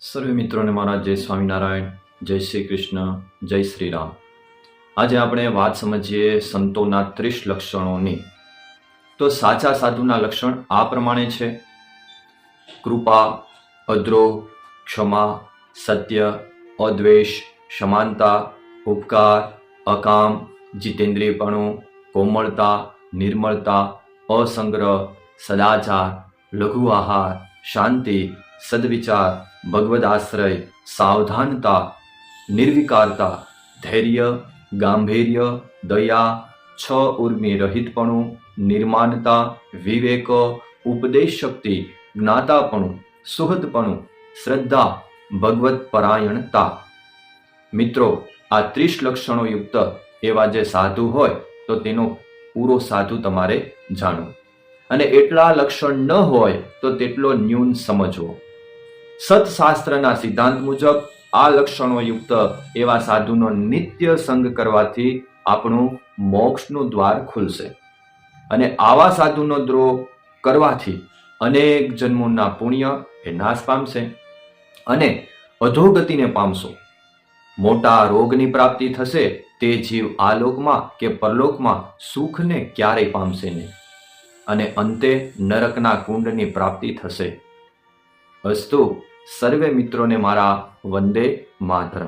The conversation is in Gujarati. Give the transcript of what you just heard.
સર્વે મિત્રોને મારા જય સ્વામિનારાયણ, જય શ્રી કૃષ્ણ, જય શ્રી રામ. આજે આપણે વાત સમજીએ સંતોના 30 લક્ષણોની. તો સાચા સાધુના લક્ષણ આ પ્રમાણે છે: કૃપા, અદ્રોહ, ક્ષમા, સત્ય, અદ્વેષ, સમાનતા, ઉપકાર, અકામ, જીતેન્દ્રિયપણું, કોમળતા, નિર્મળતા, અસંગ્રહ, સદાચાર, લઘુ આહાર, શાંતિ, સદવિચાર, ભગવદ આશ્રય, સાવધાનતા, નિર્વિકારતા, ધૈર્ય, ગાંભીર્ય, દયા, છ ઉર્મિ રહિતપણું, નિર્માનતા, વિવેક, ઉપદેશ શક્તિ, જ્ઞાતાપણું, સુહૃદપણું, શ્રદ્ધા, ભગવત પરાયણતા. મિત્રો, આ 30 લક્ષણો યુક્ત એવા જે સાધુ હોય તો તેનો પૂરો સાધુ તમારે જાણવો, અને એટલા લક્ષણ ન હોય તો તેટલો ન્યૂન સમજવો. સતશાસ્ત્રના સિદ્ધાંત મુજબ આ લક્ષણો યુક્ત એવા સાધુનો નિત્ય સંગ કરવાથી આપણું મોક્ષનું દ્વાર ખુલશે, અને આવા સાધુનો દ્રોહ કરવાથી અનેક જન્મોના પુણ્ય એ નાશ પામશે અને અધોગતિને પામશો. મોટા રોગની પ્રાપ્તિ થશે. તે જીવ આ લોકમાં કે પરલોકમાં સુખને ક્યારેય પામશે નહીં, અને અંતે નરકના કુંડની પ્રાપ્તિ થશે. અસ્તુ. સર્વે મિત્રોને મારા વંદે માતરમ.